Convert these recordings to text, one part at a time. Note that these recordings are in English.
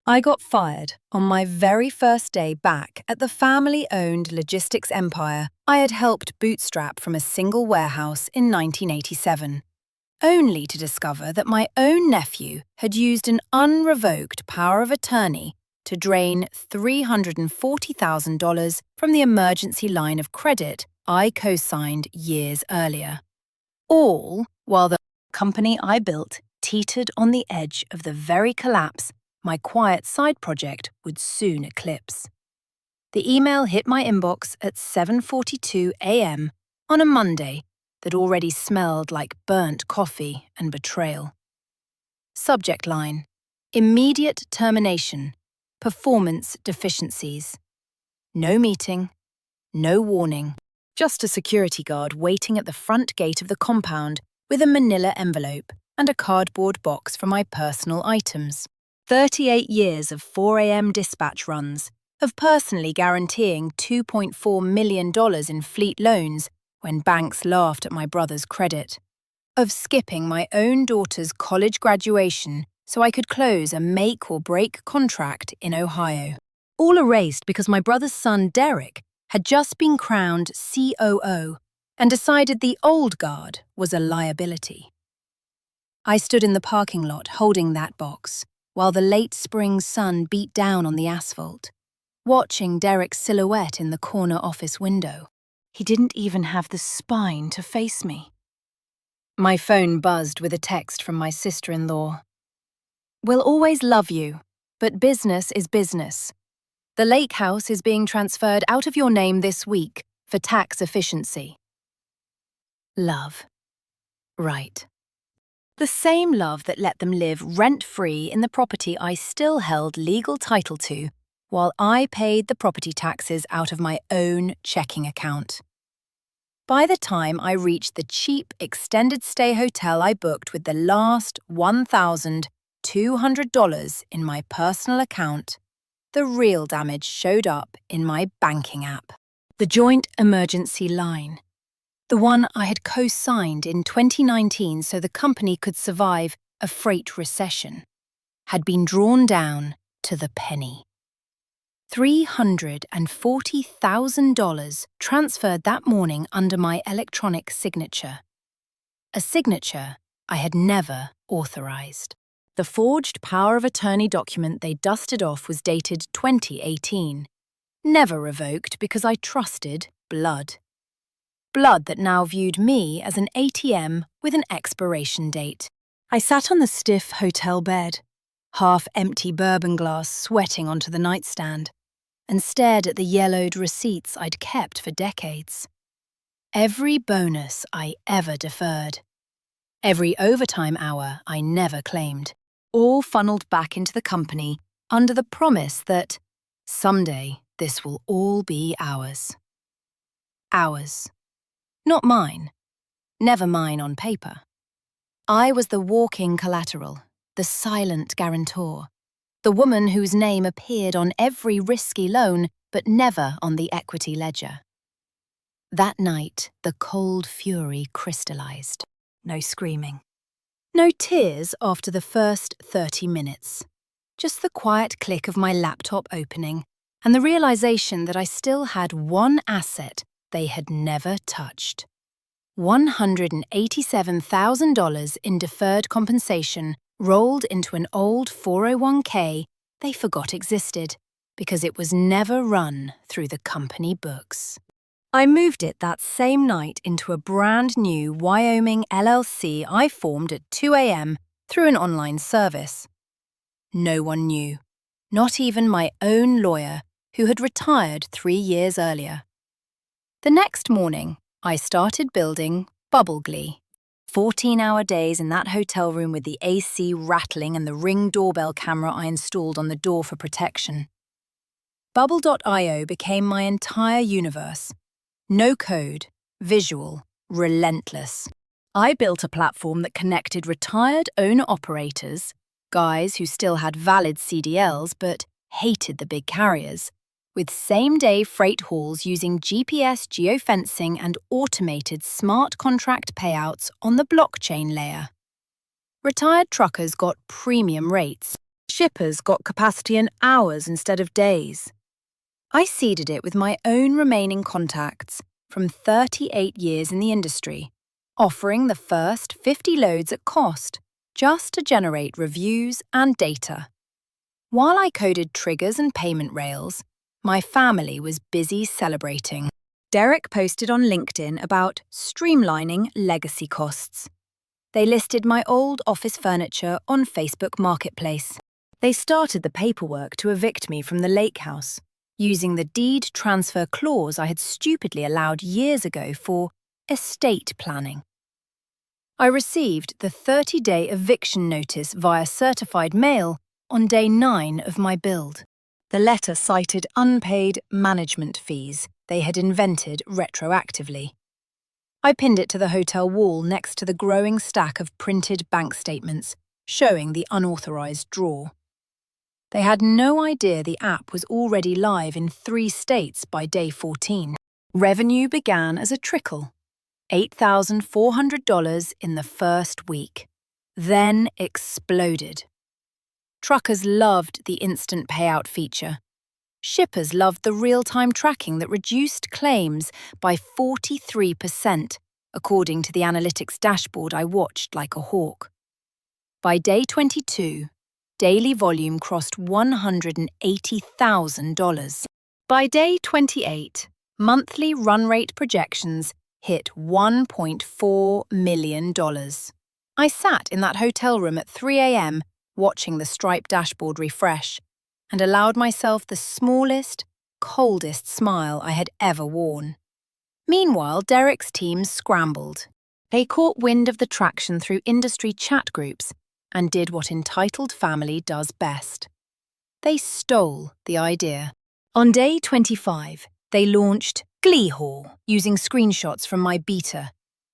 I got fired on my very first day back at the family-owned logistics empire I had helped bootstrap from a single warehouse in 1987, only to discover that my own nephew had used an unrevoked power of attorney to drain $340,000 from the emergency line of credit I co-signed years earlier. All while the company I built teetered on the edge of the very collapse my quiet side project would soon eclipse. The email hit my inbox at 7:42 a.m. on a Monday that already smelled like burnt coffee and betrayal. Subject line: immediate termination, performance deficiencies. No meeting, no warning, just a security guard waiting at the front gate of the compound with a manila envelope and a cardboard box for my personal items. 38 years of 4 a.m. dispatch runs, of personally guaranteeing $2.4 million in fleet loans when banks laughed at my brother's credit, of skipping my own daughter's college graduation so I could close a make-or-break contract in Ohio. All erased because my brother's son, Derek, had just been crowned COO and decided the old guard was a liability. I stood in the parking lot holding that box, while the late spring sun beat down on the asphalt, watching Derek's silhouette in the corner office window. He didn't even have the spine to face me. My phone buzzed with a text from my sister-in-law. "We'll always love you, but business is business. The lake house is being transferred out of your name this week for tax efficiency." Love. Right. The same love that let them live rent-free in the property I still held legal title to, while I paid the property taxes out of my own checking account. By the time I reached the cheap extended stay hotel I booked with the last $1,200 in my personal account, the real damage showed up in my banking app. The joint emergency line. The one I had co-signed in 2019 so the company could survive a freight recession, had been drawn down to the penny. $340,000 transferred that morning under my electronic signature, a signature I had never authorized. The forged power of attorney document they dusted off was dated 2018, never revoked because I trusted blood. Blood that now viewed me as an ATM with an expiration date. I sat on the stiff hotel bed, half-empty bourbon glass sweating onto the nightstand, and stared at the yellowed receipts I'd kept for decades. Every bonus I ever deferred, every overtime hour I never claimed, all funneled back into the company under the promise that someday this will all be ours. Ours. Not mine. Never mine on paper. I was the walking collateral, the silent guarantor, the woman whose name appeared on every risky loan but never on the equity ledger. That night, the cold fury crystallized. No screaming. No tears after the first 30 minutes. Just the quiet click of my laptop opening and the realization that I still had one asset they had never touched. $187,000 in deferred compensation rolled into an old 401k they forgot existed because it was never run through the company books. I moved it that same night into a brand new Wyoming LLC I formed at 2 a.m. through an online service. No one knew, not even my own lawyer, who had retired 3 years earlier. The next morning, I started building Glee. 14-hour days in that hotel room with the AC rattling and the Ring doorbell camera I installed on the door for protection. Bubble.io became my entire universe. No code, visual, relentless. I built a platform that connected retired owner-operators, guys who still had valid CDLs but hated the big carriers, with same-day freight hauls using GPS geofencing and automated smart contract payouts on the blockchain layer. Retired truckers got premium rates, Shippers got capacity in hours instead of days. I seeded it with my own remaining contacts from 38 years in the industry, offering the first 50 loads at cost just to generate reviews and data. While I coded triggers and payment rails, my family was busy celebrating. Derek posted on LinkedIn about streamlining legacy costs. They listed my old office furniture on Facebook Marketplace. They started the paperwork to evict me from the lake house, using the deed transfer clause I had stupidly allowed years ago for estate planning. I received the 30-day eviction notice via certified mail on day 9 of my build. The letter cited unpaid management fees they had invented retroactively. I pinned it to the hotel wall next to the growing stack of printed bank statements showing the unauthorized draw. They had no idea the app was already live in 3 states by day 14. Revenue began as a trickle, $8,400 in the first week, then exploded. Truckers loved the instant payout feature. Shippers loved the real-time tracking that reduced claims by 43%, according to the analytics dashboard I watched like a hawk. By day 22, daily volume crossed $180,000. By day 28, monthly run rate projections hit $1.4 million. I sat in that hotel room at 3 a.m. watching the Stripe dashboard refresh, and allowed myself the smallest, coldest smile I had ever worn. Meanwhile, Derek's team scrambled. They caught wind of the traction through industry chat groups and did what entitled family does best. They stole the idea. On day 25, they launched Glee using screenshots from my beta,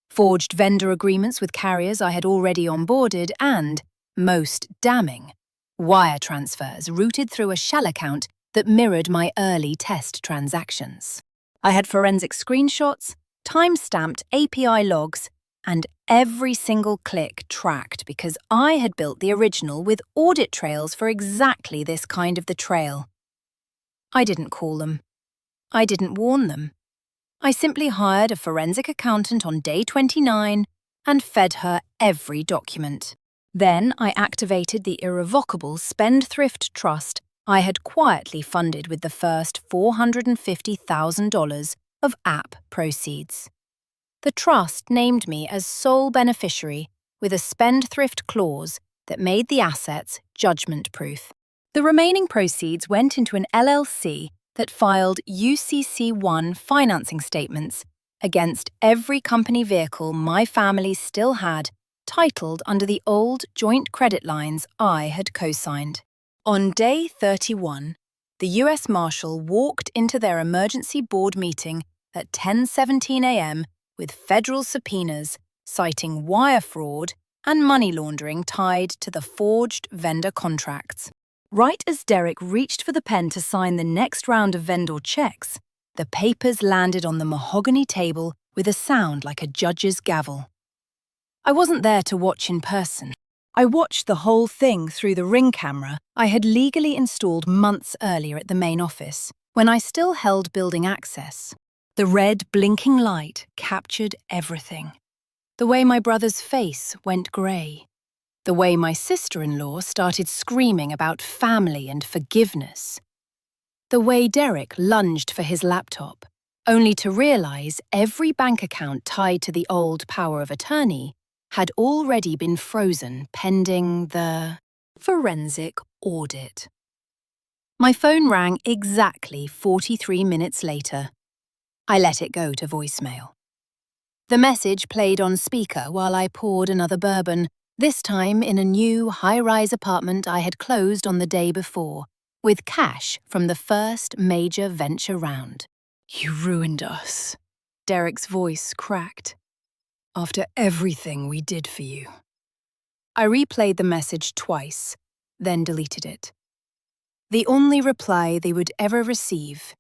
forged vendor agreements with carriers I had already onboarded, and, most damning, wire transfers routed through a shell account that mirrored my early test transactions. I had forensic screenshots, time-stamped API logs, and every single click tracked because I had built the original with audit trails for exactly this kind of the trail. I didn't call them. I didn't warn them. I simply hired a forensic accountant on day 29 and fed her every document. Then I activated the irrevocable spendthrift trust I had quietly funded with the first $450,000 of app proceeds. The trust named me as sole beneficiary with a spendthrift clause that made the assets judgment-proof. The remaining proceeds went into an LLC that filed UCC1 financing statements against every company vehicle my family still had titled under the old joint credit lines I had co-signed. On day 31, the U.S. Marshal walked into their emergency board meeting at 10:17 a.m. with federal subpoenas citing wire fraud and money laundering tied to the forged vendor contracts. Right as Derek reached for the pen to sign the next round of vendor checks, the papers landed on the mahogany table with a sound like a judge's gavel. I wasn't there to watch in person. I watched the whole thing through the Ring camera I had legally installed months earlier at the main office, when I still held building access. The red blinking light captured everything. The way my brother's face went grey. The way my sister-in-law started screaming about family and forgiveness. The way Derek lunged for his laptop, only to realise every bank account tied to the old power of attorney had already been frozen pending the forensic audit. My phone rang exactly 43 minutes later. I let it go to voicemail. The message played on speaker while I poured another bourbon, this time in a new high-rise apartment I had closed on the day before, with cash from the first major venture round. "You ruined us," Derek's voice cracked. "After everything we did for you." I replayed the message twice, then deleted it. The only reply they would ever receive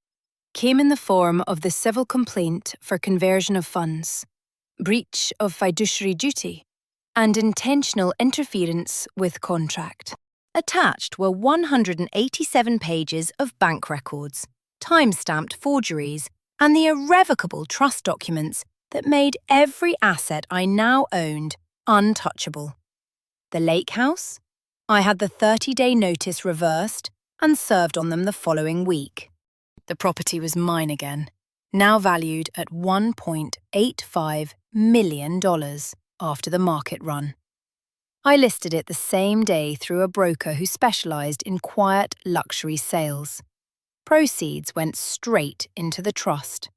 came in the form of the civil complaint for conversion of funds, breach of fiduciary duty, and intentional interference with contract. Attached were 187 pages of bank records, time-stamped forgeries, and the irrevocable trust documents that made every asset I now owned untouchable. The lake house? I had the 30-day notice reversed and served on them the following week. The property was mine again, now valued at $1.85 million after the market run. I listed it the same day through a broker who specialized in quiet luxury sales. Proceeds went straight into the trust.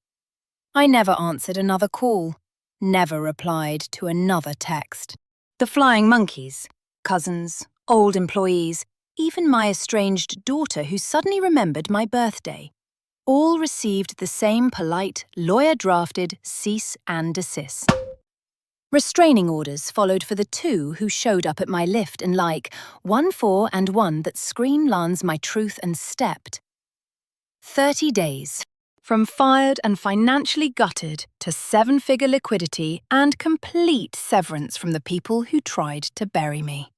I never answered another call, never replied to another text. The flying monkeys, cousins, old employees, even my estranged daughter who suddenly remembered my birthday, all received the same polite, lawyer-drafted cease and desist. Restraining orders followed for the two who showed up at my lift and like, 1-4 and 1 that screenlans my truth and stepped. 30 days. From fired and financially gutted to 7-figure liquidity and complete severance from the people who tried to bury me.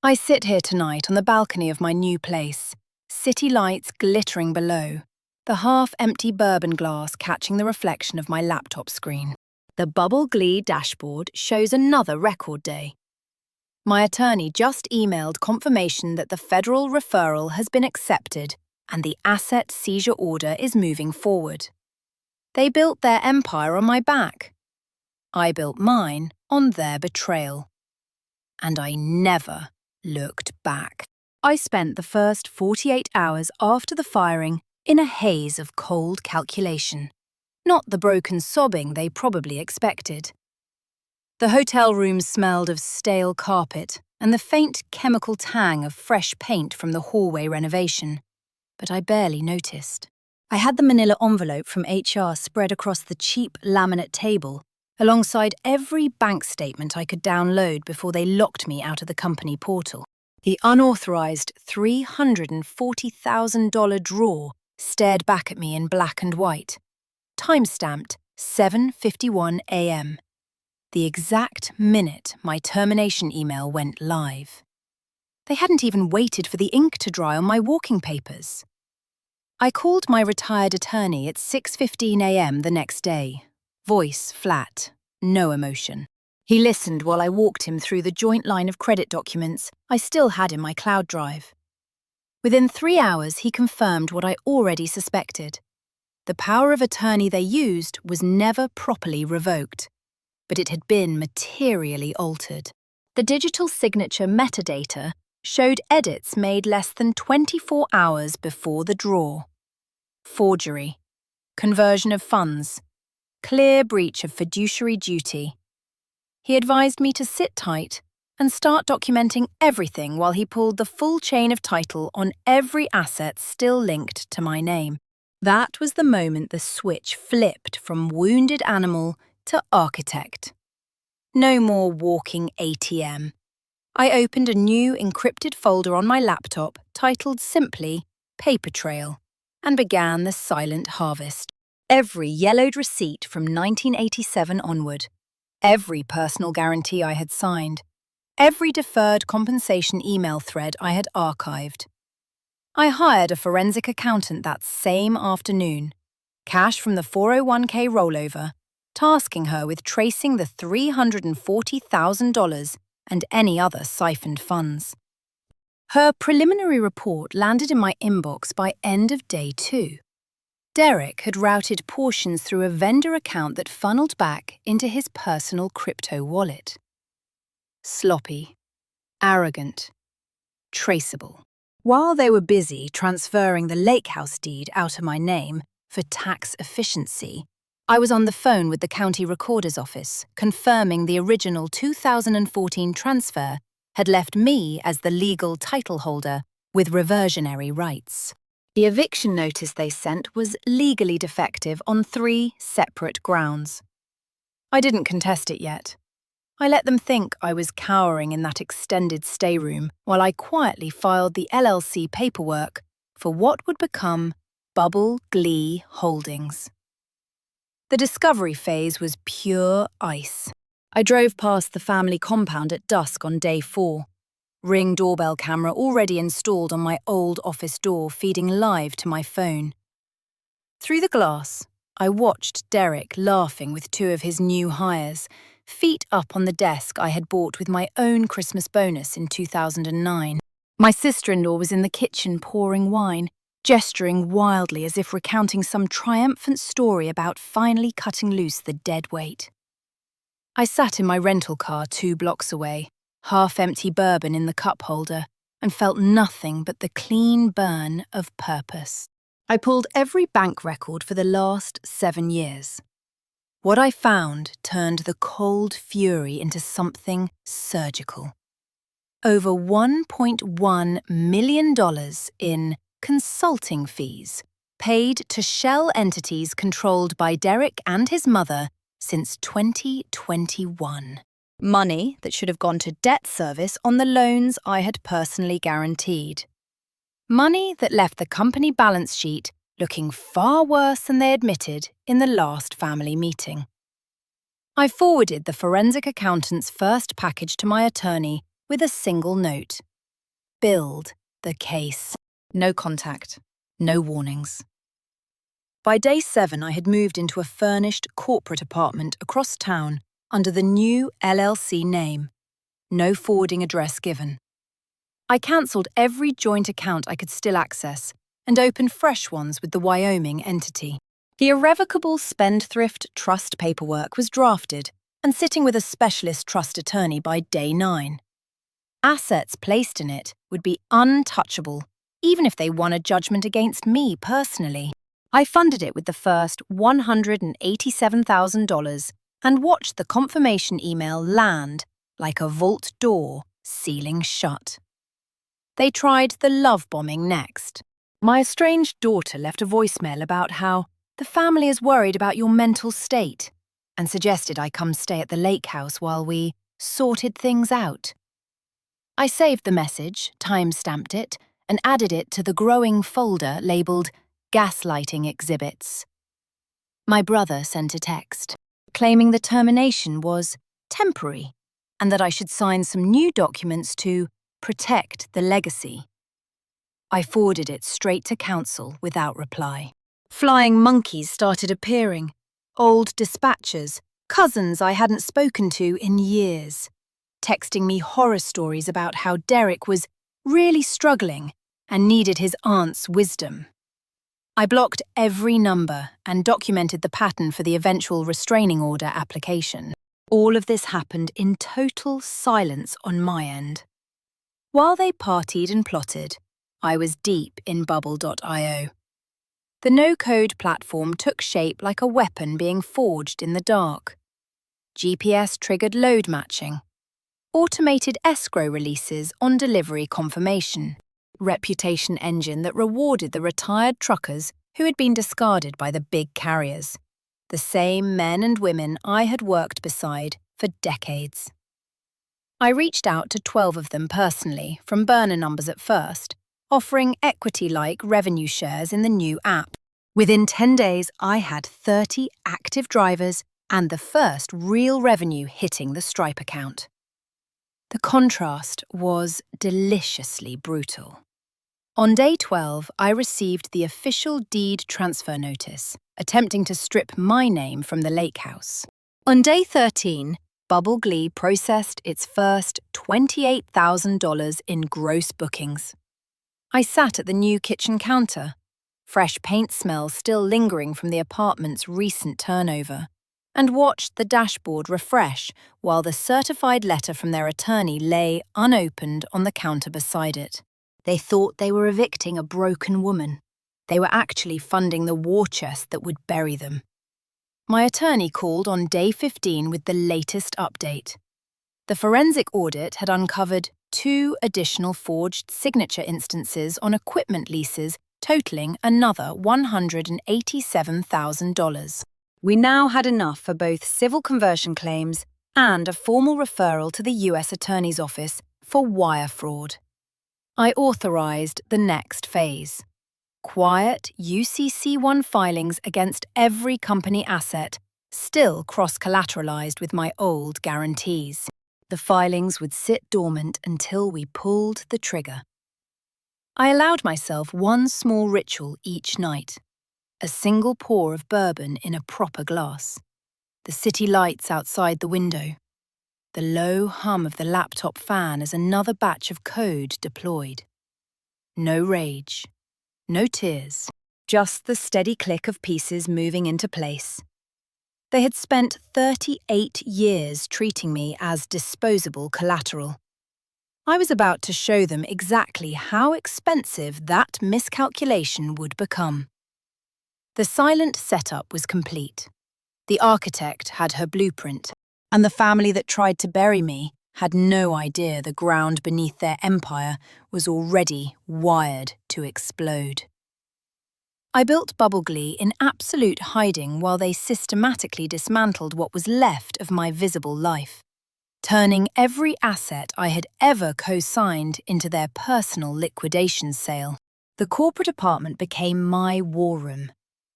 I sit here tonight on the balcony of my new place, city lights glittering below, the half-empty bourbon glass catching the reflection of my laptop screen. The bubble Glee dashboard shows another record day. My attorney just emailed confirmation that the federal referral has been accepted and the asset seizure order is moving forward. They built their empire on my back. I built mine on their betrayal. And I never looked back. I spent the first 48 hours after the firing in a haze of cold calculation, not the broken sobbing they probably expected. The hotel rooms smelled of stale carpet and the faint chemical tang of fresh paint from the hallway renovation, but I barely noticed. I had the manila envelope from HR spread across the cheap laminate table, alongside every bank statement I could download before they locked me out of the company portal. The unauthorized $340,000 drawer stared back at me in black and white, time-stamped 7:51 a.m., the exact minute my termination email went live. They hadn't even waited for the ink to dry on my walking papers. I called my retired attorney at 6:15 a.m. the next day, voice flat, no emotion. He listened while I walked him through the joint line of credit documents I still had in my cloud drive. Within 3 hours, he confirmed what I already suspected. The power of attorney they used was never properly revoked, but it had been materially altered. The digital signature metadata showed edits made less than 24 hours before the draw. Forgery, conversion of funds, clear breach of fiduciary duty. He advised me to sit tight and start documenting everything while he pulled the full chain of title on every asset still linked to my name. That was the moment the switch flipped from wounded animal to architect. No more walking ATM. I opened a new encrypted folder on my laptop titled simply Paper Trail and began the silent harvest. Every yellowed receipt from 1987 onward, every personal guarantee I had signed, every deferred compensation email thread I had archived. I hired a forensic accountant that same afternoon, cash from the 401k rollover, tasking her with tracing the $340,000 and any other siphoned funds. Her preliminary report landed in my inbox by end of day 2. Derek had routed portions through a vendor account that funneled back into his personal crypto wallet. Sloppy, arrogant, traceable. While they were busy transferring the lake house deed out of my name for tax efficiency, I was on the phone with the county recorder's office, confirming the original 2014 transfer had left me as the legal title holder with reversionary rights. The eviction notice they sent was legally defective on 3 separate grounds. I didn't contest it yet. I let them think I was cowering in that extended stay room while I quietly filed the LLC paperwork for what would become Bubble Glee Holdings. The discovery phase was pure ice. I drove past the family compound at dusk on day 4. Ring doorbell camera already installed on my old office door, feeding live to my phone. Through the glass, I watched Derek laughing with two of his new hires, feet up on the desk I had bought with my own Christmas bonus in 2009. My sister-in-law was in the kitchen pouring wine, gesturing wildly as if recounting some triumphant story about finally cutting loose the dead weight. I sat in my rental car 2 blocks away, half-empty bourbon in the cup holder, and felt nothing but the clean burn of purpose. I pulled every bank record for the last 7 years. What I found turned the cold fury into something surgical. Over $1.1 million in consulting fees paid to shell entities controlled by Derek and his mother since 2021. Money that should have gone to debt service on the loans I had personally guaranteed. Money that left the company balance sheet looking far worse than they admitted in the last family meeting. I forwarded the forensic accountant's first package to my attorney with a single note. Build the case. No contact. No warnings. By day 7, I had moved into a furnished corporate apartment across town under the new LLC name. No forwarding address given. I cancelled every joint account I could still access and opened fresh ones with the Wyoming entity. The irrevocable spendthrift trust paperwork was drafted and sitting with a specialist trust attorney by day 9. Assets placed in it would be untouchable, even if they won a judgment against me personally. I funded it with the first $187,000 and watched the confirmation email land like a vault door sealing shut. They tried the love bombing next. My estranged daughter left a voicemail about how the family is worried about your mental state and suggested I come stay at the lake house while we sorted things out. I saved the message, time-stamped it, and added it to the growing folder labelled Gaslighting Exhibits. My brother sent a text, claiming the termination was temporary and that I should sign some new documents to protect the legacy. I forwarded it straight to counsel without reply. Flying monkeys started appearing, old dispatchers, cousins I hadn't spoken to in years, texting me horror stories about how Derek was really struggling and needed his aunt's wisdom. I blocked every number and documented the pattern for the eventual restraining order application. All of this happened in total silence on my end. While they partied and plotted, I was deep in Bubble.io. The no-code platform took shape like a weapon being forged in the dark. GPS-triggered load matching, automated escrow releases on delivery confirmation, reputation engine that rewarded the retired truckers who had been discarded by the big carriers, the same men and women I had worked beside for decades. I reached out to 12 of them personally, from burner numbers at first, offering equity-like revenue shares in the new app. Within 10 days, I had 30 active drivers and the first real revenue hitting the Stripe account. The contrast was deliciously brutal. On day 12, I received the official deed transfer notice, attempting to strip my name from the lake house. On day 13, Bubble Glee processed its first $28,000 in gross bookings. I sat at the new kitchen counter, fresh paint smell still lingering from the apartment's recent turnover, and watched the dashboard refresh while the certified letter from their attorney lay unopened on the counter beside it. They thought they were evicting a broken woman. They were actually funding the war chest that would bury them. My attorney called on day 15 with the latest update. The forensic audit had uncovered 2 additional forged signature instances on equipment leases totaling another $187,000. We now had enough for both civil conversion claims and a formal referral to the U.S. Attorney's Office for wire fraud. I authorized the next phase. Quiet UCC1 filings against every company asset, still cross-collateralized with my old guarantees. The filings would sit dormant until we pulled the trigger. I allowed myself one small ritual each night, a single pour of bourbon in a proper glass, the city lights outside the window, the low hum of the laptop fan as another batch of code deployed. No rage, no tears, just the steady click of pieces moving into place. They had spent 38 years treating me as disposable collateral. I was about to show them exactly how expensive that miscalculation would become. The silent setup was complete. The architect had her blueprint, and the family that tried to bury me had no idea the ground beneath their empire was already wired to explode. I built Glee in absolute hiding while they systematically dismantled what was left of my visible life, turning every asset I had ever co-signed into their personal liquidation sale. The corporate apartment became my war room.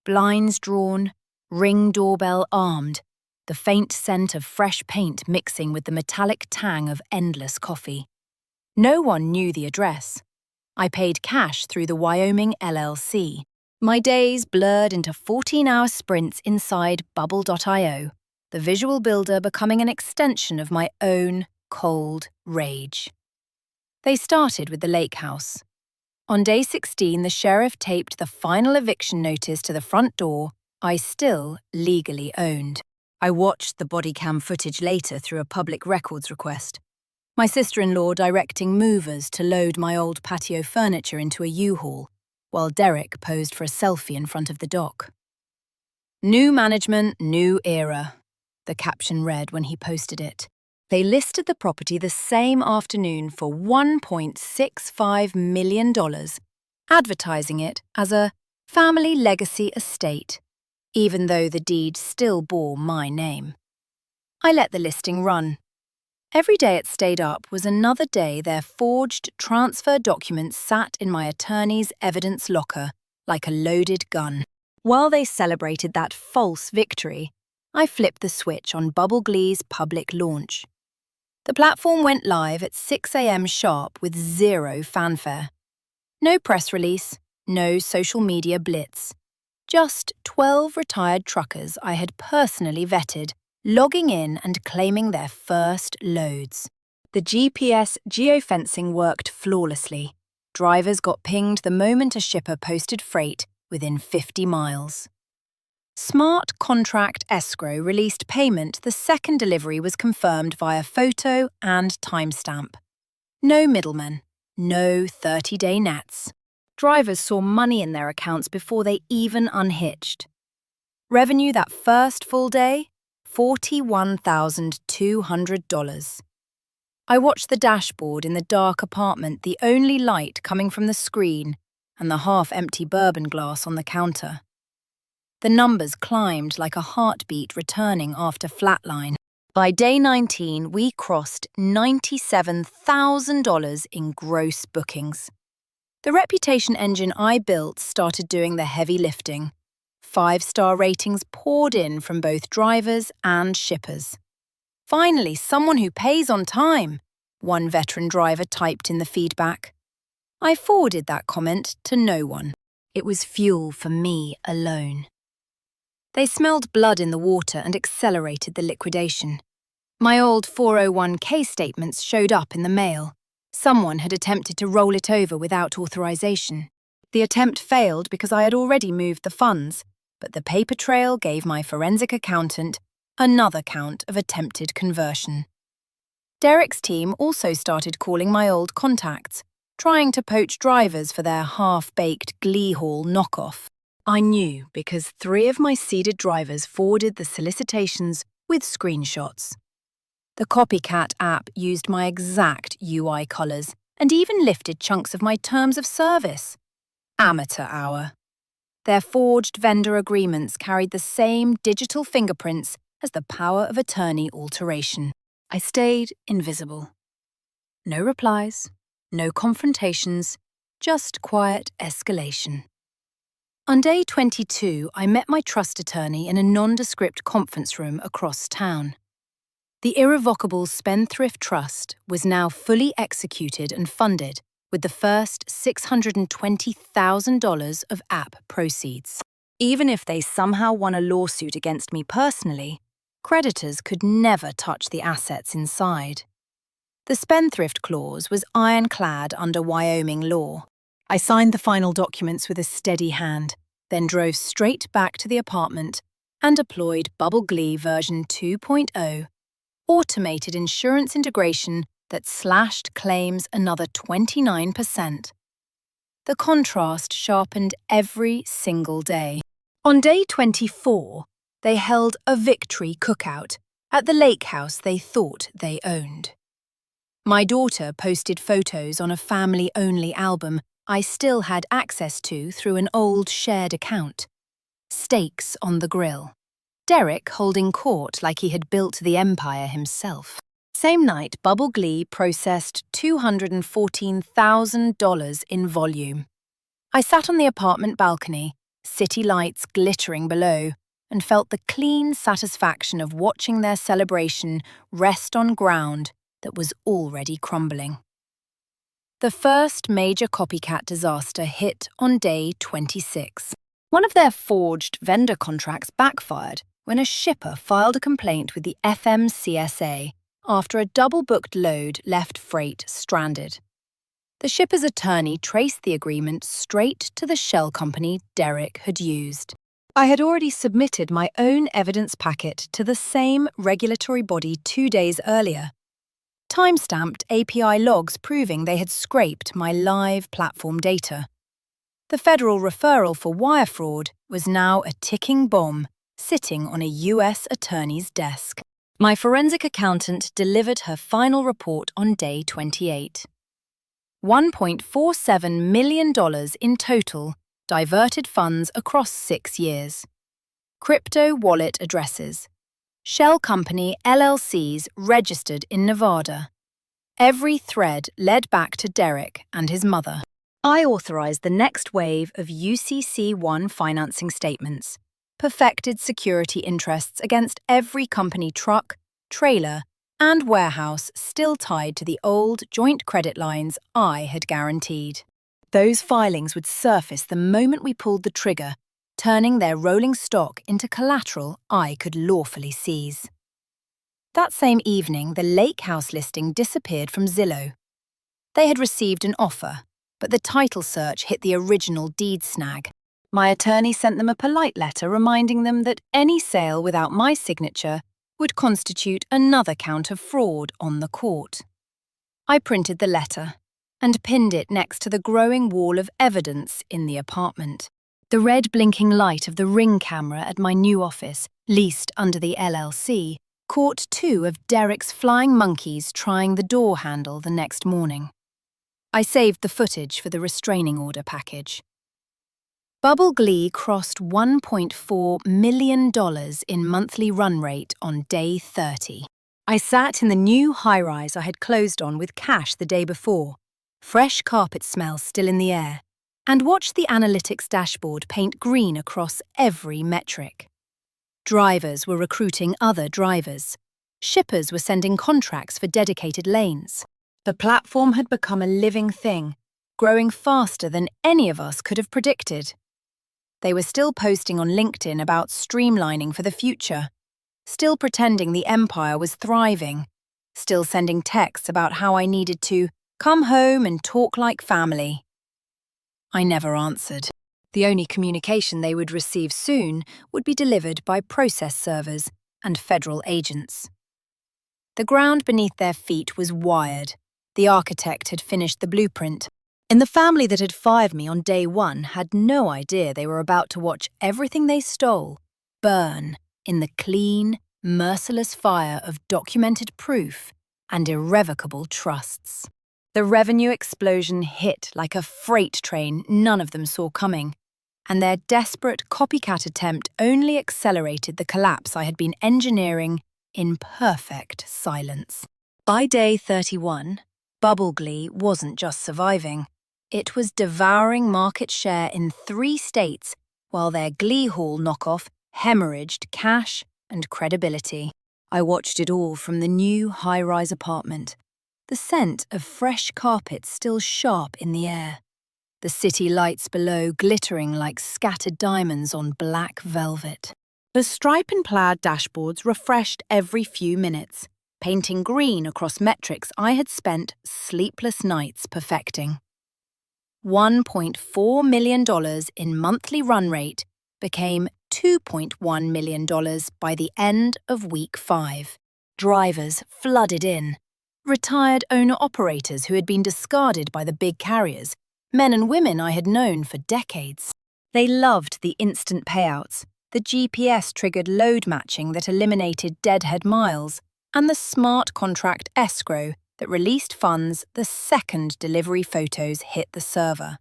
Blinds drawn, Ring doorbell armed, the faint scent of fresh paint mixing with the metallic tang of endless coffee. No one knew the address. I paid cash through the Wyoming LLC. My days blurred into 14-hour sprints inside Bubble.io, the visual builder becoming an extension of my own cold rage. They started with the lake house. On day 16, the sheriff taped the final eviction notice to the front door I still legally owned. I watched the body cam footage later through a public records request. My sister-in-law directing movers to load my old patio furniture into a U-Haul, while Derek posed for a selfie in front of the dock. "New management, new era," the caption read when he posted it. They listed the property the same afternoon for $1.65 million, advertising it as a family legacy estate, even though the deed still bore my name. I let the listing run. Every day it stayed up was another day their forged transfer documents sat in my attorney's evidence locker like a loaded gun. While they celebrated that false victory, I flipped the switch on Glee's public launch. The platform went live at 6 a.m. sharp with zero fanfare. No press release, no social media blitz. Just 12 retired truckers I had personally vetted, logging in and claiming their first loads. The GPS geofencing worked flawlessly. Drivers got pinged the moment a shipper posted freight within 50 miles. Smart Contract Escrow released payment the second delivery was confirmed via photo and timestamp. No middlemen, no 30-day nets. Drivers saw money in their accounts before they even unhitched. Revenue that first full day? $41,200. I watched the dashboard in the dark apartment, the only light coming from the screen and the half-empty bourbon glass on the counter. The numbers climbed like a heartbeat returning after flatline. By day 19, we crossed $97,000 in gross bookings. The reputation engine I built started doing the heavy lifting. 5-star ratings poured in from both drivers and shippers. "Finally, someone who pays on time," one veteran driver typed in the feedback. I forwarded that comment to no one. It was fuel for me alone. They smelled blood in the water and accelerated the liquidation. My old 401k statements showed up in the mail. Someone had attempted to roll it over without authorization. The attempt failed because I had already moved the funds, but the paper trail gave my forensic accountant another count of attempted conversion. Derek's team also started calling my old contacts, trying to poach drivers for their half-baked Glee Hall knockoff. I knew because 3 of my seeded drivers forwarded the solicitations with screenshots. The copycat app used my exact UI colors and even lifted chunks of my terms of service. Amateur hour. Their forged vendor agreements carried the same digital fingerprints as the power of attorney alteration. I stayed invisible. No replies, no confrontations, just quiet escalation. On day 22, I met my trust attorney in a nondescript conference room across town. The irrevocable Spendthrift Trust was now fully executed and funded with the first $620,000 of app proceeds. Even if they somehow won a lawsuit against me personally, creditors could never touch the assets inside. The spendthrift clause was ironclad under Wyoming law. I signed the final documents with a steady hand, then drove straight back to the apartment and deployed Glee version 2.0, automated insurance integration that slashed claims another 29%. The contrast sharpened every single day. On day 24, they held a victory cookout at the lake house they thought they owned. My daughter posted photos on a family-only album I still had access to through an old shared account. Steaks on the grill. Derek holding court like he had built the empire himself. Same night, Glee processed $214,000 in volume. I sat on the apartment balcony, city lights glittering below, and felt the clean satisfaction of watching their celebration rest on ground that was already crumbling. The first major copycat disaster hit on day 26. One of their forged vendor contracts backfired when a shipper filed a complaint with the FMCSA after a double-booked load left freight stranded. The shipper's attorney traced the agreement straight to the shell company Derek had used. I had already submitted my own evidence packet to the same regulatory body 2 days earlier. Time-stamped API logs proving they had scraped my live platform data. The federal referral for wire fraud was now a ticking bomb sitting on a US attorney's desk. My forensic accountant delivered her final report on day 28. $1.47 million in total diverted funds across 6 years. Crypto wallet addresses. Shell Company LLCs registered in Nevada. Every thread led back to Derek and his mother. I authorized the next wave of UCC-1 financing statements, perfected security interests against every company truck, trailer, and warehouse still tied to the old joint credit lines I had guaranteed. Those filings would surface the moment we pulled the trigger, turning their rolling stock into collateral I could lawfully seize. That same evening, the lake house listing disappeared from Zillow. They had received an offer, but the title search hit the original deed snag. My attorney sent them a polite letter reminding them that any sale without my signature would constitute another count of fraud on the court. I printed the letter and pinned it next to the growing wall of evidence in the apartment. The red blinking light of the Ring camera at my new office, leased under the LLC, caught 2 of Derek's flying monkeys trying the door handle the next morning. I saved the footage for the restraining order package. Glee crossed $1.4 million in monthly run rate on day 30. I sat in the new high-rise I had closed on with cash the day before, fresh carpet smell still in the air, and watched the analytics dashboard paint green across every metric. Drivers were recruiting other drivers. Shippers were sending contracts for dedicated lanes. The platform had become a living thing, growing faster than any of us could have predicted. They were still posting on LinkedIn about streamlining for the future, still pretending the empire was thriving, still sending texts about how I needed to come home and talk like family. I never answered. The only communication they would receive soon would be delivered by process servers and federal agents. The ground beneath their feet was wired. The architect had finished the blueprint. And the family that had fired me on day 1 had no idea they were about to watch everything they stole burn in the clean, merciless fire of documented proof and irrevocable trusts. The revenue explosion hit like a freight train none of them saw coming, and their desperate copycat attempt only accelerated the collapse I had been engineering in perfect silence. By day 31, Glee wasn't just surviving. It was devouring market share in 3 states while their Glee Hall knockoff hemorrhaged cash and credibility. I watched it all from the new high-rise apartment, the scent of fresh carpet still sharp in the air, the city lights below glittering like scattered diamonds on black velvet. The stripe and plaid dashboards refreshed every few minutes, painting green across metrics I had spent sleepless nights perfecting. $1.4 million in monthly run rate became $2.1 million by the end of week 5. Drivers flooded in. Retired owner-operators who had been discarded by the big carriers, men and women I had known for decades. They loved the instant payouts, the GPS-triggered load matching that eliminated deadhead miles, and the smart contract escrow that released funds the second delivery photos hit the server.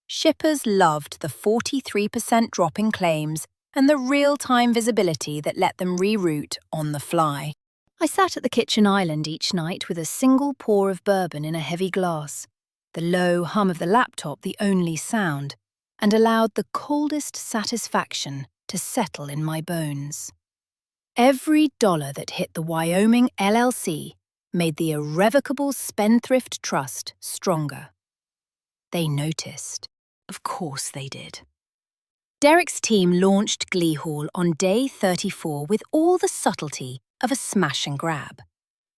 Shippers loved the 43% drop in claims and the real-time visibility that let them reroute on the fly. I sat at the kitchen island each night with a single pour of bourbon in a heavy glass, the low hum of the laptop the only sound, and allowed the coldest satisfaction to settle in my bones. Every dollar that hit the Wyoming LLC made the irrevocable Spendthrift Trust stronger. They noticed. Of course they did. Derek's team launched Glee Hall on day 34 with all the subtlety of a smash and grab.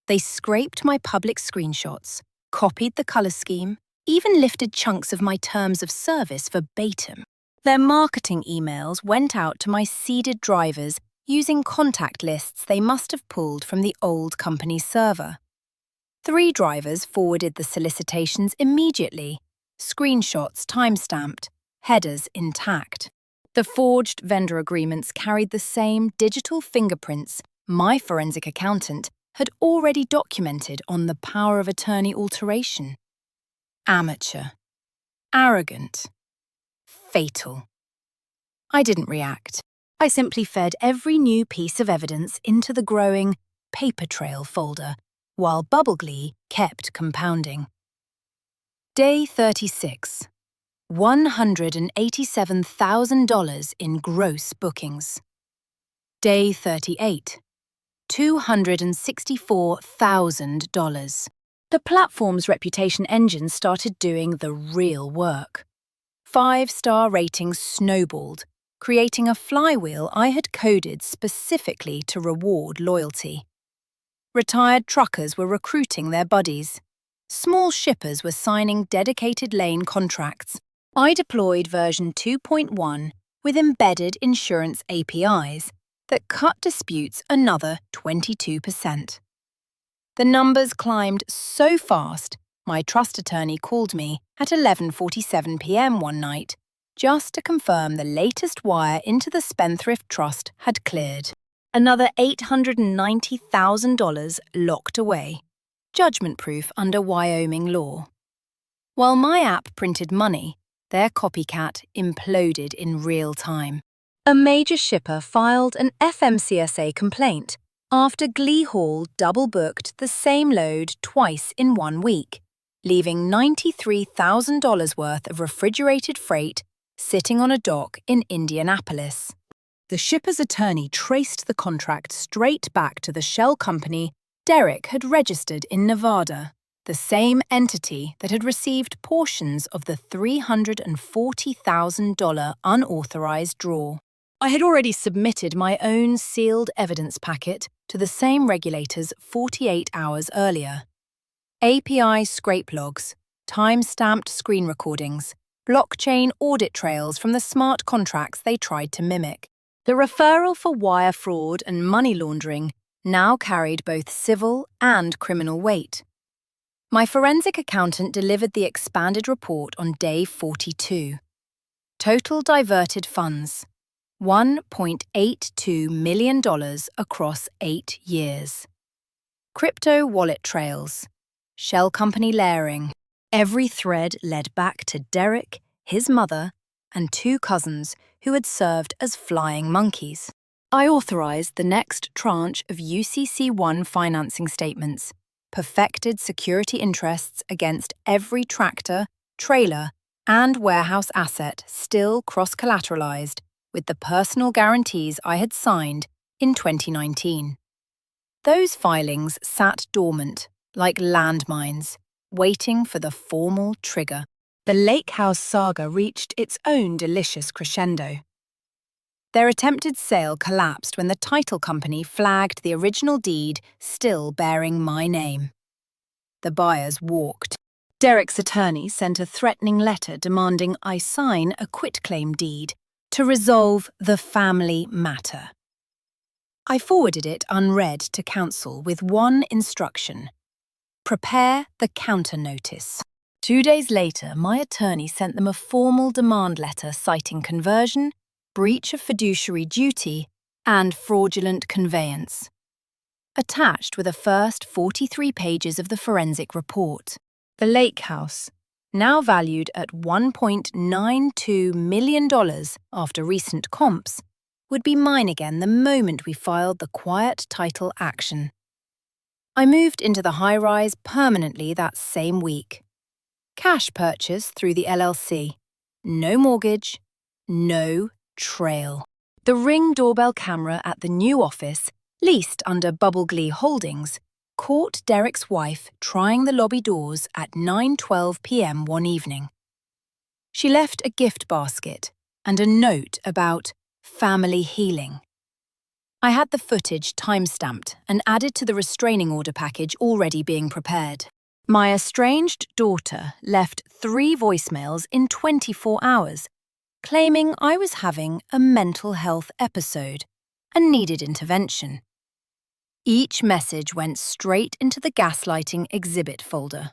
They scraped my public screenshots, copied the color scheme, even lifted chunks of my terms of service verbatim. Their marketing emails went out to my seeded drivers using contact lists they must have pulled from the old company's server. 3 drivers forwarded the solicitations immediately, screenshots time-stamped, headers intact. The forged vendor agreements carried the same digital fingerprints my forensic accountant had already documented on the power of attorney alteration. Amateur. Arrogant. Fatal. I didn't react. I simply fed every new piece of evidence into the growing paper trail folder, while Bubble Glee kept compounding. Day 36. $187,000 in gross bookings. Day 38. $264,000. The platform's reputation engine started doing the real work. 5-star ratings snowballed, creating a flywheel I had coded specifically to reward loyalty. Retired truckers were recruiting their buddies. Small shippers were signing dedicated lane contracts. I deployed version 2.1 with embedded insurance APIs that cut disputes another 22%. The numbers climbed so fast, my trust attorney called me at 11:47 p.m. one night just to confirm the latest wire into the Spendthrift Trust had cleared. Another $890,000 locked away, judgment-proof under Wyoming law. While my app printed money, their copycat imploded in real time. A major shipper filed an FMCSA complaint after Glee Hall double-booked the same load twice in 1 week, leaving $93,000 worth of refrigerated freight sitting on a dock in Indianapolis. The shipper's attorney traced the contract straight back to the shell company Derek had registered in Nevada, the same entity that had received portions of the $340,000 unauthorized draw. I had already submitted my own sealed evidence packet to the same regulators 48 hours earlier. API scrape logs, time-stamped screen recordings, blockchain audit trails from the smart contracts they tried to mimic. The referral for wire fraud and money laundering now carried both civil and criminal weight. My forensic accountant delivered the expanded report on day 42. Total diverted funds, $1.82 million across 8 years. Crypto wallet trails, shell company layering. Every thread led back to Derek, his mother, and 2 cousins who had served as flying monkeys. I authorized the next tranche of UCC-1 financing statements, perfected security interests against every tractor, trailer, and warehouse asset still cross-collateralized with the personal guarantees I had signed in 2019. Those filings sat dormant, like landmines, waiting for the formal trigger. The Lake House saga reached its own delicious crescendo. Their attempted sale collapsed when the title company flagged the original deed still bearing my name. The buyers walked. Derek's attorney sent a threatening letter demanding I sign a quitclaim deed to resolve the family matter. I forwarded it unread to counsel with one instruction: prepare the counter notice. 2 days later, my attorney sent them a formal demand letter citing conversion, breach of fiduciary duty, and fraudulent conveyance. Attached were the first 43 pages of the forensic report. The Lake House, now valued at $1.92 million after recent comps, would be mine again the moment we filed the quiet title action. I moved into the high-rise permanently that same week. Cash purchase through the LLC. No mortgage, no trail. The Ring doorbell camera at the new office, leased under Glee Holdings, caught Derek's wife trying the lobby doors at 9:12 p.m. one evening. She left a gift basket and a note about family healing. I had the footage time-stamped and added to the restraining order package already being prepared. My estranged daughter left 3 voicemails in 24 hours, claiming I was having a mental health episode and needed intervention. Each message went straight into the gaslighting exhibit folder.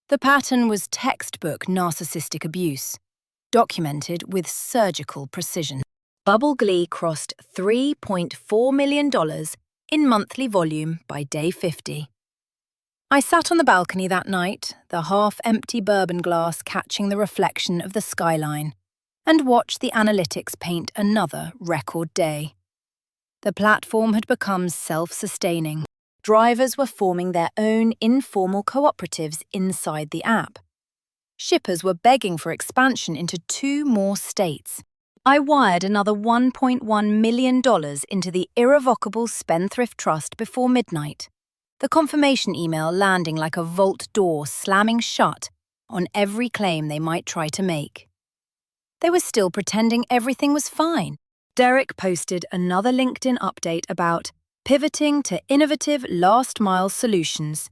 The pattern was textbook narcissistic abuse, documented with surgical precision. Glee crossed $3.4 million in monthly volume by day 50. I sat on the balcony that night, the half-empty bourbon glass catching the reflection of the skyline, and watched the analytics paint another record day. The platform had become self-sustaining. Drivers were forming their own informal cooperatives inside the app. Shippers were begging for expansion into 2 more states. I wired another $1.1 million into the irrevocable Spendthrift Trust before midnight, the confirmation email landing like a vault door slamming shut on every claim they might try to make. They were still pretending everything was fine. Derek posted another LinkedIn update about pivoting to innovative last-mile solutions.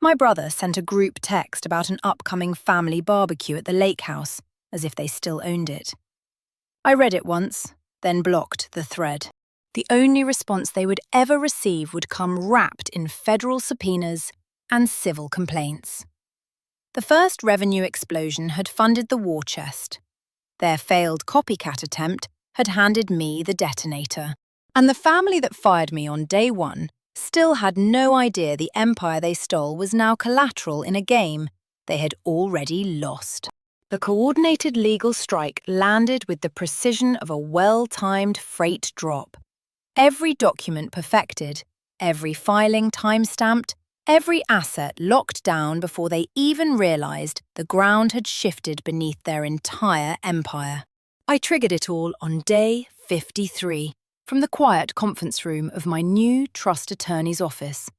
My brother sent a group text about an upcoming family barbecue at the Lake House, as if they still owned it. I read it once, then blocked the thread. The only response they would ever receive would come wrapped in federal subpoenas and civil complaints. The first revenue explosion had funded the war chest. Their failed copycat attempt had handed me the detonator. And the family that fired me on day 1 still had no idea the empire they stole was now collateral in a game they had already lost. The coordinated legal strike landed with the precision of a well-timed freight drop. Every document perfected, every filing time-stamped, every asset locked down before they even realized the ground had shifted beneath their entire empire. I triggered it all on day 53, from the quiet conference room of my new trust attorney's office,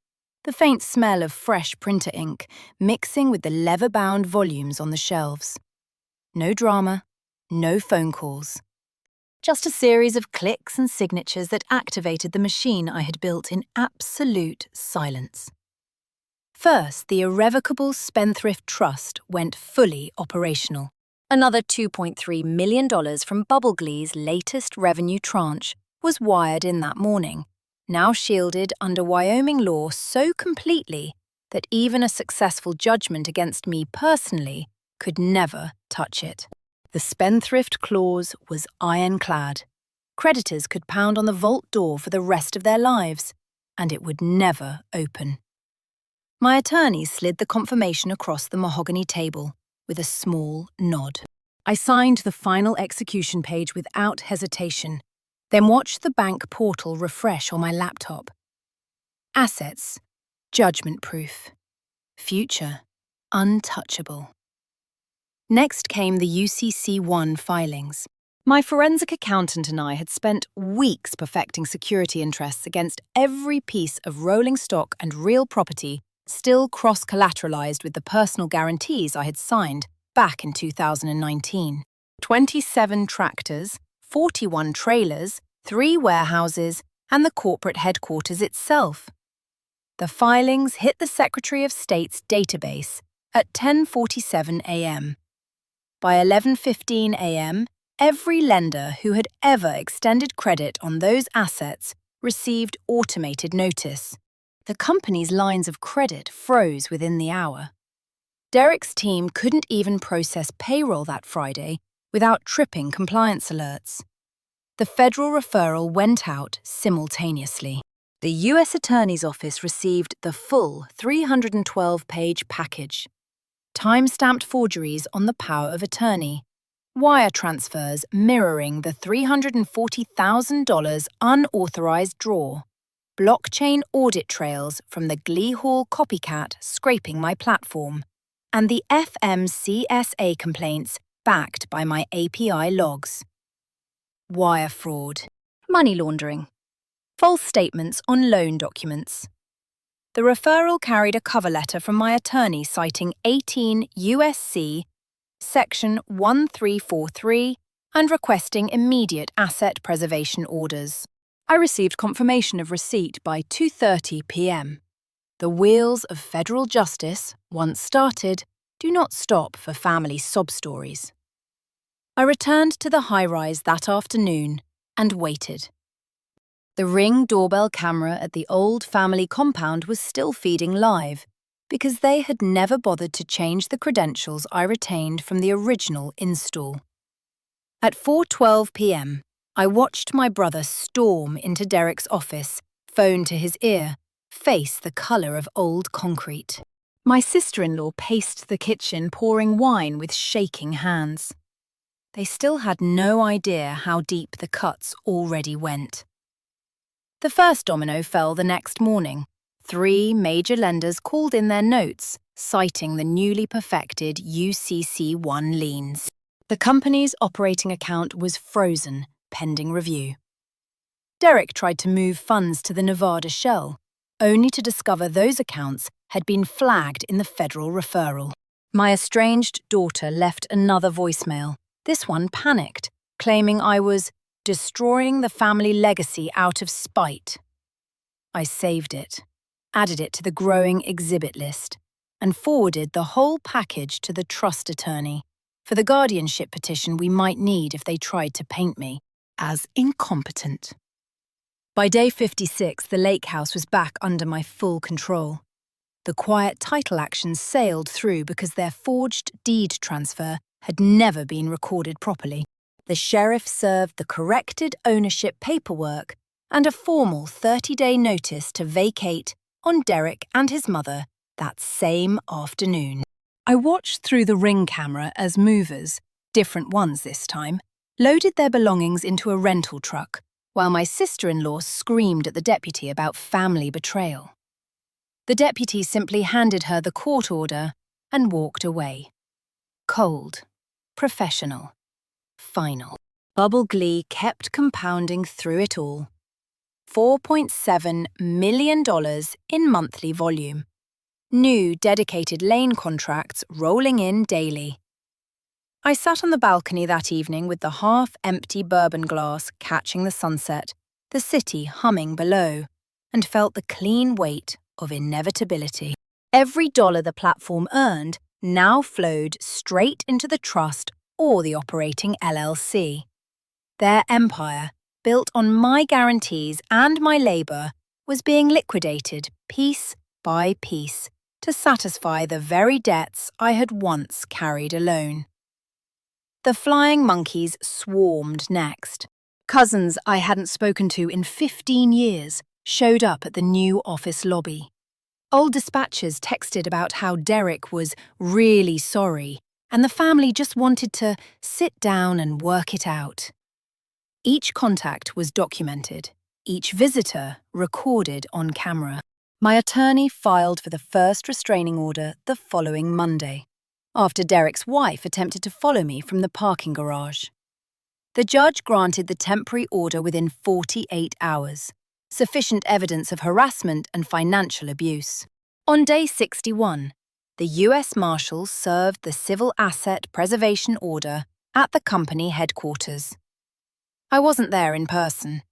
the faint smell of fresh printer ink mixing with the leather-bound volumes on the shelves. No drama, no phone calls. Just a series of clicks and signatures that activated the machine I had built in absolute silence. First, the irrevocable Spendthrift Trust went fully operational. Another $2.3 million from Glee's latest revenue tranche was wired in that morning, now shielded under Wyoming law so completely that even a successful judgment against me personally could never touch it. The spendthrift clause was ironclad. Creditors could pound on the vault door for the rest of their lives, and it would never open. My attorney slid the confirmation across the mahogany table with a small nod. I signed the final execution page without hesitation, then watched the bank portal refresh on my laptop. Assets, judgment-proof. Future, untouchable. Next came the UCC1 filings. My forensic accountant and I had spent weeks perfecting security interests against every piece of rolling stock and real property still cross-collateralized with the personal guarantees I had signed back in 2019. 27 tractors, 41 trailers, 3 warehouses, and the corporate headquarters itself. The filings hit the Secretary of State's database at 10:47 a.m. By 11:15 a.m., every lender who had ever extended credit on those assets received automated notice. The company's lines of credit froze within the hour. Derek's team couldn't even process payroll that Friday without tripping compliance alerts. The federal referral went out simultaneously. The U.S. Attorney's Office received the full 312-page package. Time-stamped forgeries on the power of attorney, wire transfers mirroring the $340,000 unauthorized draw, blockchain audit trails from the Glee Hall copycat scraping my platform, and the FMCSA complaints backed by my API logs. Wire fraud, money laundering, false statements on loan documents. The referral carried a cover letter from my attorney citing 18 U.S.C. Section 1343 and requesting immediate asset preservation orders. I received confirmation of receipt by 2:30 p.m. The wheels of federal justice, once started, do not stop for family sob stories. I returned to the high-rise that afternoon and waited. The Ring doorbell camera at the old family compound was still feeding live because they had never bothered to change the credentials I retained from the original install. At 4:12 p.m., I watched my brother storm into Derek's office, phone to his ear, face the colour of old concrete. My sister-in-law paced the kitchen pouring wine with shaking hands. They still had no idea how deep the cuts already went. The first domino fell the next morning. 3 major lenders called in their notes, citing the newly perfected UCC1 liens. The company's operating account was frozen, pending review. Derek tried to move funds to the Nevada shell, only to discover those accounts had been flagged in the federal referral. My estranged daughter left another voicemail, this one panicked, claiming I was destroying the family legacy out of spite. I saved it, added it to the growing exhibit list, and forwarded the whole package to the trust attorney for the guardianship petition we might need if they tried to paint me as incompetent. By day 56, the lake house was back under my full control. The quiet title actions sailed through because their forged deed transfer had never been recorded properly. The sheriff served the corrected ownership paperwork and a formal 30-day notice to vacate on Derek and his mother that same afternoon. I watched through the Ring camera as movers, different ones this time, loaded their belongings into a rental truck, while my sister-in-law screamed at the deputy about family betrayal. The deputy simply handed her the court order and walked away. Cold, professional, final. Bubble Glee kept compounding through it all. $4.7 million in monthly volume. New dedicated lane contracts rolling in daily. I sat on the balcony that evening with the half-empty bourbon glass catching the sunset, the city humming below, and felt the clean weight of inevitability. Every dollar the platform earned now flowed straight into the trust or the operating LLC. Their empire, built on my guarantees and my labour, was being liquidated piece by piece to satisfy the very debts I had once carried alone. The flying monkeys swarmed next. Cousins I hadn't spoken to in 15 years showed up at the new office lobby. Old dispatchers texted about how Derek was really sorry and the family just wanted to sit down and work it out. Each contact was documented, each visitor recorded on camera. My attorney filed for the first restraining order the following Monday, after Derek's wife attempted to follow me from the parking garage. The judge granted the temporary order within 48 hours, sufficient evidence of harassment and financial abuse. On day 61, the U.S. Marshals served the Civil Asset Preservation Order at the company headquarters. I wasn't there in person.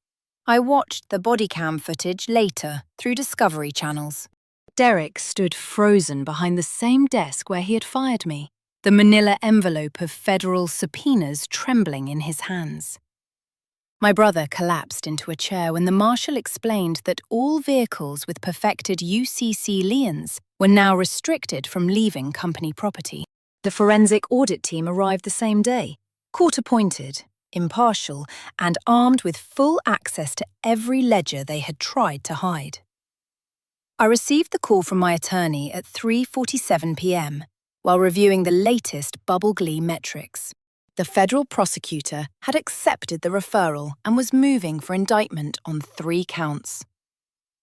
I watched the body cam footage later through Discovery channels. Derek stood frozen behind the same desk where he had fired me, the manila envelope of federal subpoenas trembling in his hands. My brother collapsed into a chair when the marshal explained that all vehicles with perfected UCC liens were now restricted from leaving company property. The forensic audit team arrived the same day, court-appointed, impartial, and armed with full access to every ledger they had tried to hide. I received the call from my attorney at 3:47 p.m. while reviewing the latest Glee metrics. The federal prosecutor had accepted the referral and was moving for indictment on 3 counts.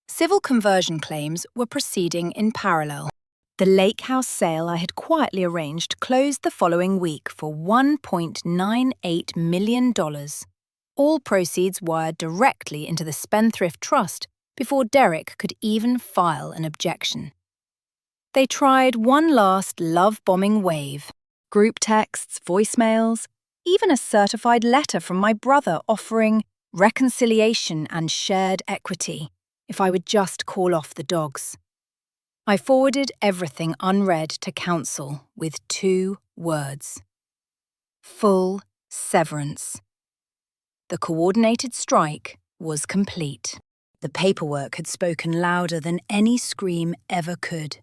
Civil conversion claims were proceeding in parallel. The lake house sale I had quietly arranged closed the following week for $1.98 million. All proceeds wired directly into the Spendthrift Trust before Derek could even file an objection. They tried one last love-bombing wave. Group texts, voicemails, even a certified letter from my brother offering reconciliation and shared equity if I would just call off the dogs. I forwarded everything unread to counsel with 2 words: full severance. The coordinated strike was complete. The paperwork had spoken louder than any scream ever could.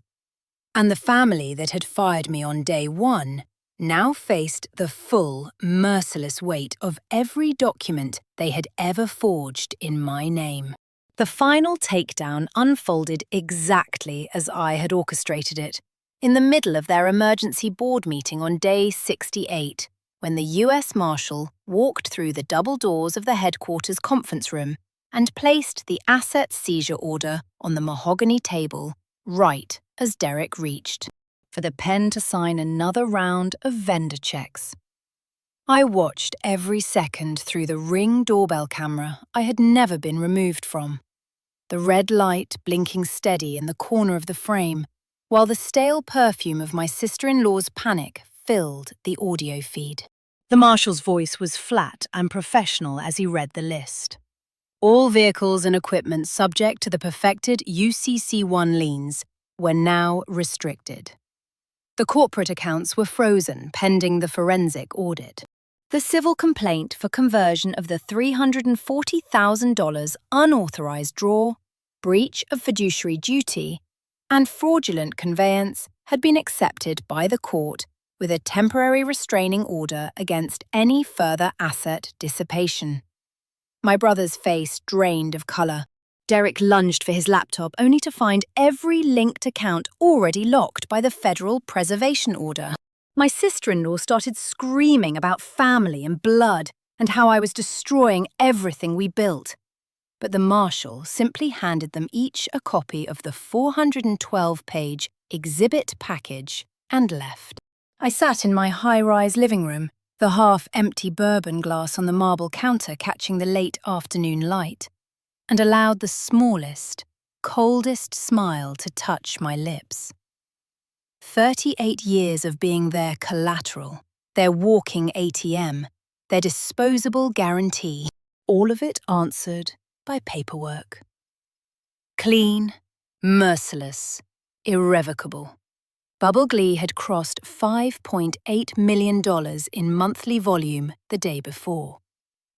And the family that had fired me on day 1 now faced the full, merciless weight of every document they had ever forged in my name. The final takedown unfolded exactly as I had orchestrated it, in the middle of their emergency board meeting on day 68, when the U.S. Marshal walked through the double doors of the headquarters conference room and placed the asset seizure order on the mahogany table right as Derek reached for the pen to sign another round of vendor checks. I watched every second through the Ring doorbell camera I had never been removed from, the red light blinking steady in the corner of the frame, while the stale perfume of my sister-in-law's panic filled the audio feed. The marshal's voice was flat and professional as he read the list. All vehicles and equipment subject to the perfected UCC1 liens were now restricted. The corporate accounts were frozen pending the forensic audit. The civil complaint for conversion of the $340,000 unauthorized draw, breach of fiduciary duty, and fraudulent conveyance had been accepted by the court with a temporary restraining order against any further asset dissipation. My brother's face drained of color. Derek lunged for his laptop only to find every linked account already locked by the federal preservation order. My sister-in-law started screaming about family and blood and how I was destroying everything we built. But the marshal simply handed them each a copy of the 412-page exhibit package and left. I sat in my high-rise living room, the half-empty bourbon glass on the marble counter catching the late afternoon light, and allowed the smallest, coldest smile to touch my lips. 38 years of being their collateral, their walking ATM, their disposable guarantee, all of it answered by paperwork. Clean, merciless, irrevocable. Glee had crossed $5.8 million in monthly volume the day before.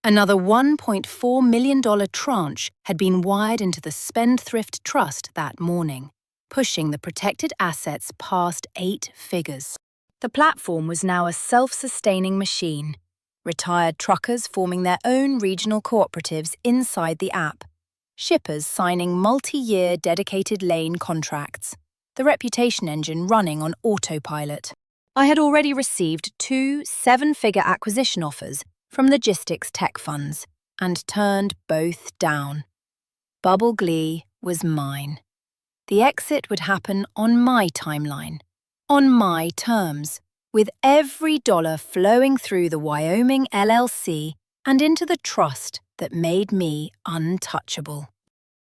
Another $1.4 million tranche had been wired into the Spendthrift Trust that morning, pushing the protected assets past 8 figures. The platform was now a self-sustaining machine, retired truckers forming their own regional cooperatives inside the app, shippers signing multi-year dedicated lane contracts, the reputation engine running on autopilot. I had already received 2 7-figure acquisition offers from logistics tech funds and turned both down. Glee was mine. The exit would happen on my timeline, on my terms, with every dollar flowing through the Wyoming LLC and into the trust that made me untouchable.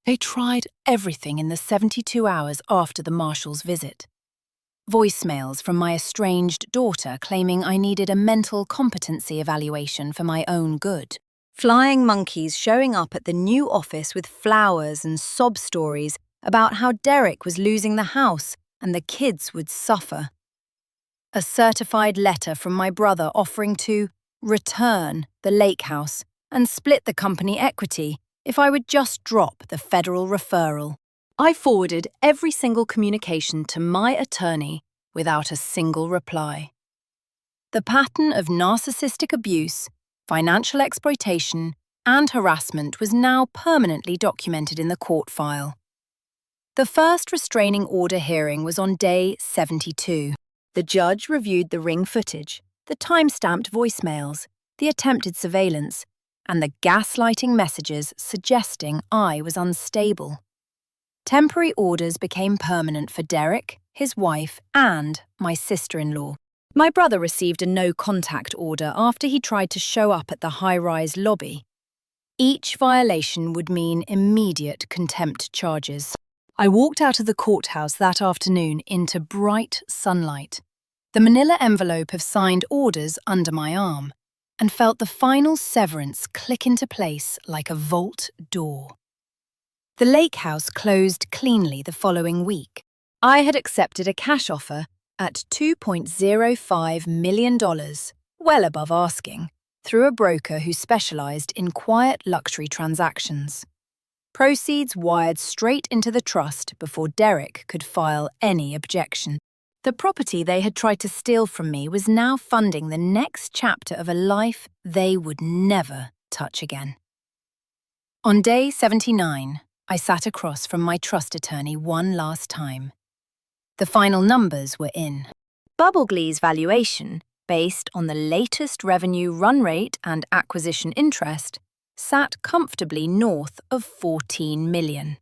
They tried everything in the 72 hours after the marshal's visit. Voicemails from my estranged daughter claiming I needed a mental competency evaluation for my own good. Flying monkeys showing up at the new office with flowers and sob stories about how Derek was losing the house and the kids would suffer. A certified letter from my brother offering to return the lake house and split the company equity if I would just drop the federal referral. I forwarded every single communication to my attorney without a single reply. The pattern of narcissistic abuse, financial exploitation, and harassment was now permanently documented in the court file. The first restraining order hearing was on day 72. The judge reviewed the ring footage, the time-stamped voicemails, the attempted surveillance, and the gaslighting messages suggesting I was unstable. Temporary orders became permanent for Derek, his wife, and my sister-in-law. My brother received a no-contact order after he tried to show up at the high-rise lobby. Each violation would mean immediate contempt charges. I walked out of the courthouse that afternoon into bright sunlight, the manila envelope of signed orders under my arm, and felt the final severance click into place like a vault door. The lake house closed cleanly the following week. I had accepted a cash offer at $2.05 million, well above asking, through a broker who specialized in quiet luxury transactions. Proceeds wired straight into the trust before Derek could file any objection. The property they had tried to steal from me was now funding the next chapter of a life they would never touch again. On day 79, I sat across from my trust attorney one last time. The final numbers were in. Glee's valuation, based on the latest revenue run rate and acquisition interest, sat comfortably north of $14 million.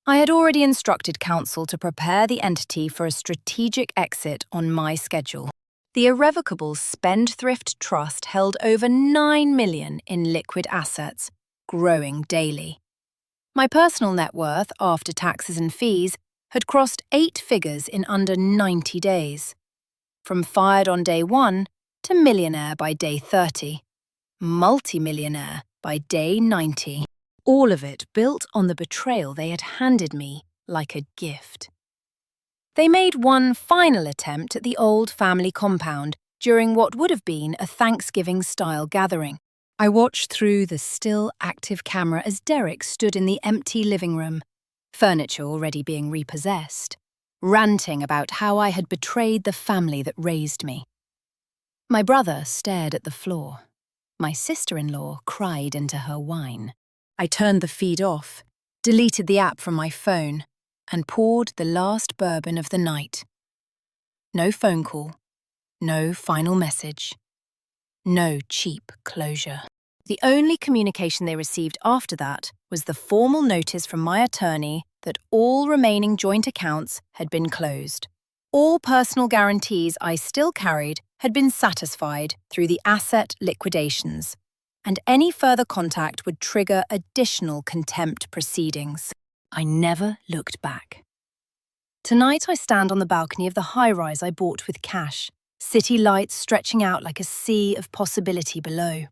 I had already instructed counsel to prepare the entity for a strategic exit on my schedule. The irrevocable spendthrift trust held over $9 million in liquid assets, growing daily. My personal net worth, after taxes and fees, had crossed 8 figures in under 90 days. From fired on day 1 to millionaire by day 30, multimillionaire by day 90. All of it built on the betrayal they had handed me like a gift. They made one final attempt at the old family compound during what would have been a Thanksgiving-style gathering. I watched through the still active camera as Derek stood in the empty living room, furniture already being repossessed, ranting about how I had betrayed the family that raised me. My brother stared at the floor. My sister-in-law cried into her wine. I turned the feed off, deleted the app from my phone, and poured the last bourbon of the night. No phone call, no final message, no cheap closure. The only communication they received after that was the formal notice from my attorney that all remaining joint accounts had been closed. All personal guarantees I still carried had been satisfied through the asset liquidations, and any further contact would trigger additional contempt proceedings. I never looked back. Tonight I stand on the balcony of the high-rise I bought with cash, city lights stretching out like a sea of possibility below.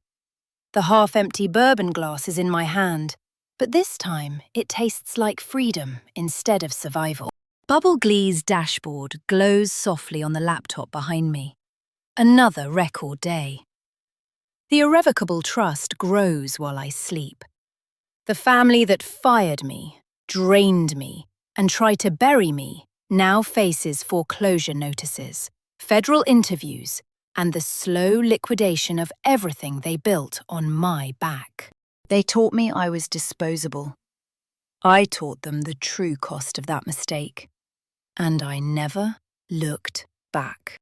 The half-empty bourbon glass is in my hand, but this time it tastes like freedom instead of survival. Glee's dashboard glows softly on the laptop behind me. Another record day. The irrevocable trust grows while I sleep. The family that fired me, drained me, and tried to bury me now faces foreclosure notices, federal interviews, and the slow liquidation of everything they built on my back. They taught me I was disposable. I taught them the true cost of that mistake, and I never looked back.